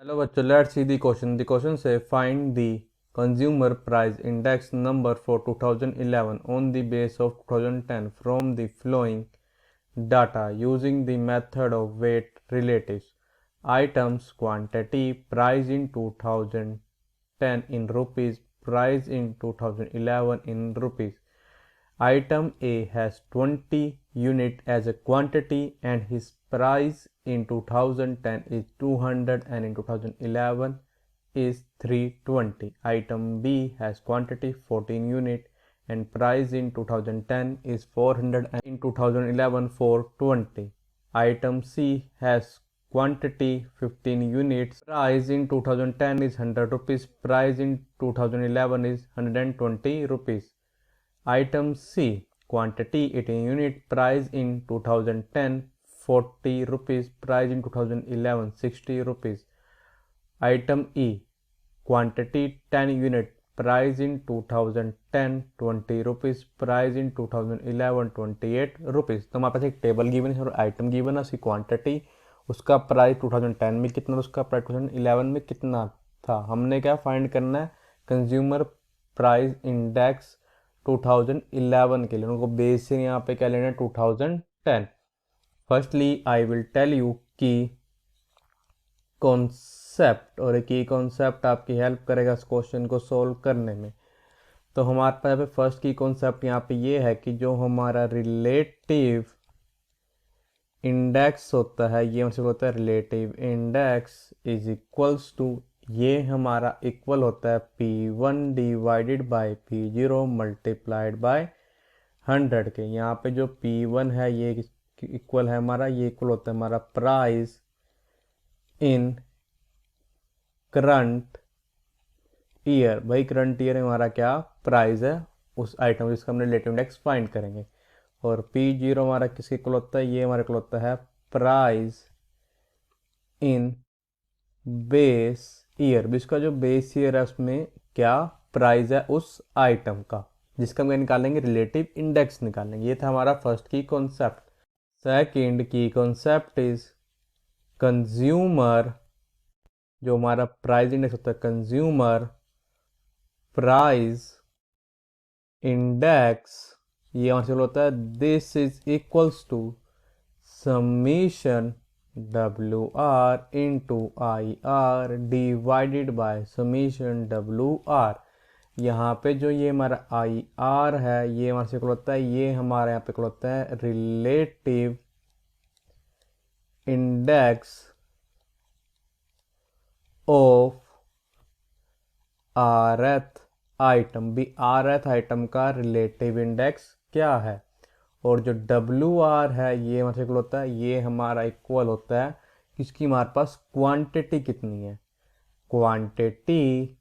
Hello bachcho, let's see the question. The question say find the consumer price index number for 2011 on the base of 2010 from the following data using the method of weight relatives. Items quantity price in 2010 in rupees, price in 2011 in rupees. Item A has 20 unit as a quantity and his price in 2010 is 200 and in 2011 is 320. Item B has quantity 14 unit and price in 2010 is 400 and in 2011 420. Item C has quantity 15 units, price in 2010 is 100 rupees, price in 2011 is 120 rupees. Item C quantity 18 unit, price in 2010 40 rupees, price in 2011 60 rupees. Item E quantity 10 unit, price in 2010 20 rupees, price in 2011 28 rupees. तो हमारे पास एक table given है और item given है, उसकी quantity, उसका price 2010 में कितना था, उसका प्राइस 2011 में कितना था। हमने क्या फाइंड करना है, कंज्यूमर प्राइस इंडेक्स 2011 के लिए, उनको बेस से यहाँ पे क्या लेना है 2010। Firstly I will tell you की कॉन्सेप्ट, और एक ही कॉन्सेप्ट आपकी हेल्प करेगा इस क्वेश्चन को सोल्व करने में। तो हमारे पास यहाँ पे फर्स्ट की कॉन्सेप्ट यहाँ पे ये है कि जो हमारा रिलेटिव इंडेक्स होता है, ये हमसे होता है relative index is equals to, ये हमारा इक्वल होता है P1 divided by P0 multiplied by 100 के। यहाँ पे जो P1 है ये इक्वल है हमारा, ये इक्वल होता है हमारा प्राइस इन करंट ईयर। भाई करंट ईयर हमारा क्या प्राइस है उस आइटम जिसका हम रिलेटिव इंडेक्स फाइंड करेंगे। और P0 हमारा किसके इक्वल होता है, ये हमारे इक्वल होता है प्राइस इन बेस ईयर। इसका जो बेस ईयर है उसमें क्या प्राइस है उस आइटम का, जिसका हम निकालेंगे रिलेटिव इंडेक्स निकालेंगे। ये था हमारा फर्स्ट की कॉन्सेप्ट। सेकंड की कॉन्सेप्ट इज कंज्यूमर, जो हमारा प्राइस इंडेक्स होता है कंज्यूमर प्राइस इंडेक्स, ये हमारे होता है this is equals to summation WR into IR divided by summation WR। यहाँ पे जो ये हमारा IR है ये हमारे से होता है, ये हमारे यहाँ पे होता है relative index of RF item. भी RF आइटम का रिलेटिव इंडेक्स क्या है। और जो WR है ये हमारे इक्वल होता है, ये हमारा इक्वल होता है किसकी, हमारे पास क्वांटिटी कितनी है, क्वांटिटी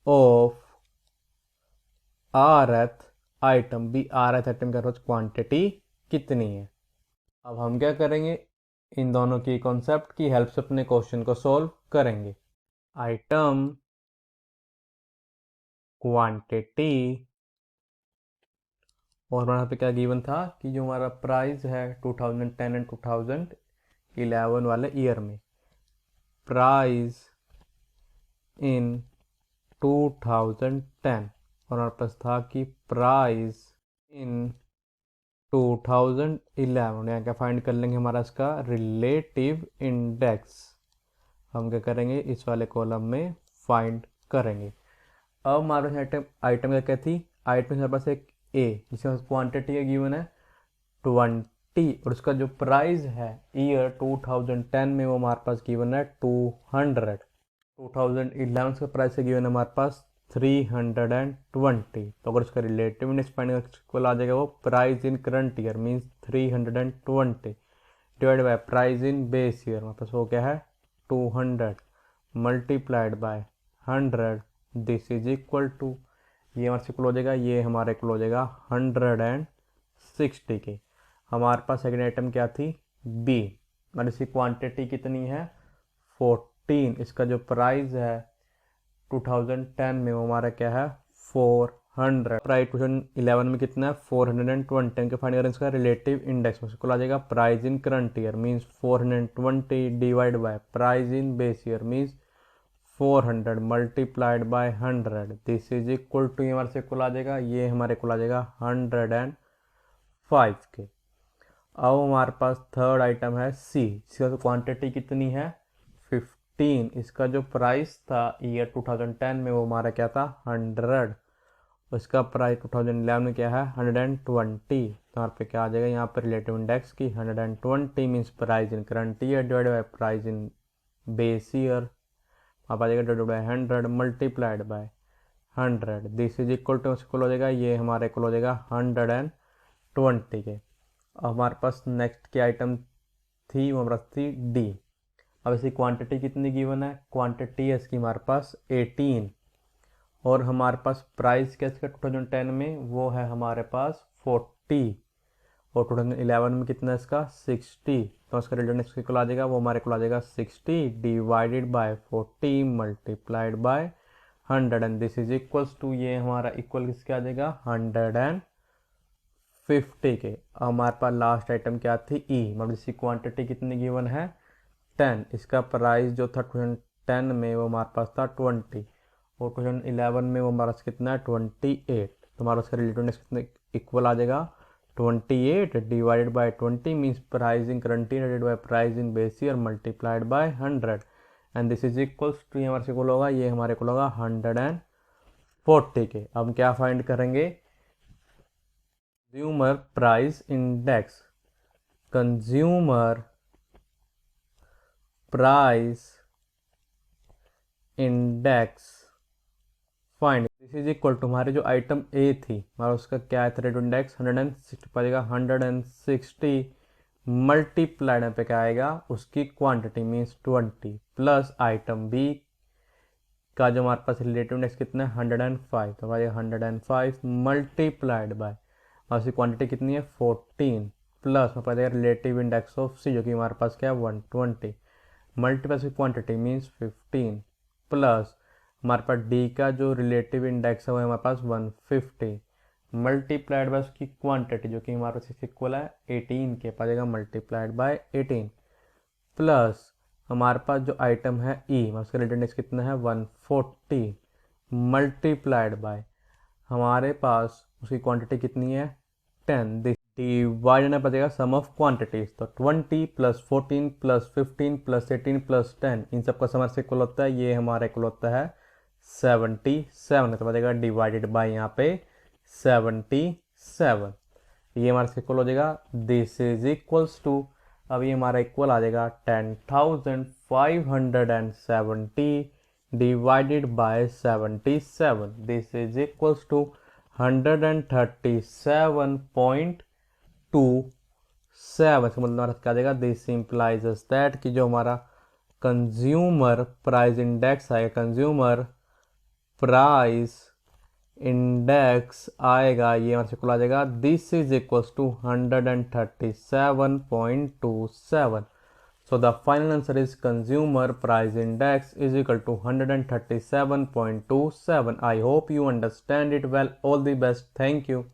ऑफ RF आइटम। भी RF आइटम के पास क्वांटिटी कितनी है। अब हम क्या करेंगे, इन दोनों की कॉन्सेप्ट की हेल्प से अपने क्वेश्चन को सॉल्व करेंगे। आइटम क्वांटिटी, और हमारे यहाँ पे क्या गिवन था कि जो हमारा प्राइस है 2010 एंड 2011 वाले ईयर में, प्राइस इन 2010, और हमारे पास था कि प्राइस इन 2011। यहाँ क्या फाइंड कर लेंगे, हमारा इसका रिलेटिव इंडेक्स हम क्या करेंगे इस वाले कॉलम में फाइंड करेंगे। अब हमारे पास आइटम आइटम क्या थी, आइटम हमारे पास एक ए जिसमें क्वांटिटी का गिवन है 20, और उसका जो प्राइस है ईयर 2010 में वो हमारे पास गिवन है 200। 2011 का प्राइस है गिवन है हमारे पास 320। तो अगर उसका रिलेटिव इंडेक्स फाइंड इक्वल आ जाएगा वो price in current year means 320 divide by price in base year, हमारे पास वो क्या है 200 multiplied by 100, this is equal to, ये हमारे इक्वल हो जाएगा, ये हमारे इक्वल हो जाएगा 160 के। हमारे पास सेकेंड आइटम क्या थी बी, और इसकी क्वांटिटी कितनी है 14, इसका जो प्राइस है 2010 में वो हमारा क्या है 100। प्राइस 2011 में कितना है 420। इनके फाइंड करें इसका रिलेटिव इंडेक्स, उसको आ जाएगा price in current year means 420 divide by price in base year means 400 multiplied by 100। This is equal to हमारे से इक्वल आ जाएगा, ये हमारे इक्वल आ जाएगा 105 के। अब हमारे पास थर्ड आइटम है सी, इसका तो क्वांटिटी कितनी है 15। इसका जो प्राइस था ईयर 2010 में वो हमारा क्या था 100, उसका प्राइस 2011 में क्या है 120। तो यहाँ पे क्या आ जाएगा, यहाँ पर रिलेटिव इंडेक्स की 120 means price in current year divide by price in base year, आप आ जाएगा divide by 100 multiplied by 100। This is equal to equal हो जाएगा, ये हमारा इक्वल हो जाएगा 120 के। अब हमारे पास नेक्स्ट की आइटम थी वो हमारे थी डी। अब इसकी क्वांटिटी कितनी गिवन है, क्वांटिटी है इसकी हमारे पास 18 और हमारे पास प्राइस क्या इसका 2010 में वो है हमारे पास 40 और 2011 में कितना इसका 60। तो इसका रिलेटिव इक्वल आ जाएगा, वो हमारे को आ जाएगा 60 divided by 40 multiplied by 100 and this is equals to, ये हमारा इक्वल किसके आ जाएगा 150 के। हमारे पास लास्ट आइटम क्या थी ई, मतलब इसकी क्वांटिटी कितनी गिवन है 10। इसका प्राइस जो था 2010 में वो हमारे पास था 20 और 2011 में वो हमारा कितना है 28। तो हमारा उसका रिलेटिव इंडेक्स कितने इक्वल आ जाएगा 28 divided by 20 means price in current year divided by price in base year multiplied by 100 and this is equals to, हमारे से इक्वल होगा, ये हमारे इक्वल होगा 140 के। अब हम क्या फाइंड करेंगे, consumer price index, consumer price index find. This is equal to हमारे जो आइटम ए थी हमारा उसका क्या है रेट इंडेक्स 160 पाएगा, 160 मल्टीप्लाइड पे क्या आएगा उसकी quantity means 20 plus item B का जो हमारे पास रिलेटिव इंडेक्स कितना है 105। तो हमारे 105 मल्टीप्लाइड बाय और उसकी क्वांटिटी कितनी है 14 प्लस हमारे पास रिलेटिव इंडेक्स ऑफ सी जो कि हमारे पास क्या है 120 मल्टीप्लस क्वांटिटी मीन्स 15 प्लस हमारे पास डी का जो रिलेटिव इंडेक्स है वो हमारे पास 150 मल्टीप्लाइड बाय उसकी क्वांटिटी जो कि हमारे पास इक्वल है 18 के पास जाएगा मल्टीप्लाइड बाय 18 प्लस हमारे पास जो आइटम है ई उसका रिलेटिव इंडेक्स कितना है 140 मल्टीप्लाइड बाय हमारे पास उसकी क्वांटिटी कितनी है 10। डिवाइड करना पड़ेगा सम ऑफ क्वांटिटीज, तो 20 प्लस 14 प्लस 15 प्लस 18 प्लस 10 इन सब का सम से इक्वल होता है, ये हमारा इक्वल होता है 77। तो बचेगा डिवाइडेड बाय यहाँ पे 77, ये हमारे से इक्वल हो जाएगा दिस इज इक्वल्स टू, अब ये हमारा इक्वल आ जाएगा 10,570 divided by 77। This is equals to 137.27। इसका मतलब हमारा क्या देगा, दिस इम्प्लाइज दैट कि जो हमारा कंज्यूमर प्राइस इंडेक्स आएगा, कंज्यूमर प्राइस इंडेक्स आएगा, ये हमारे से आ जाएगा this is equals to 137.27। So the final answer is consumer price index is equal to 137.27. I hope you understand it well. All the best. Thank you.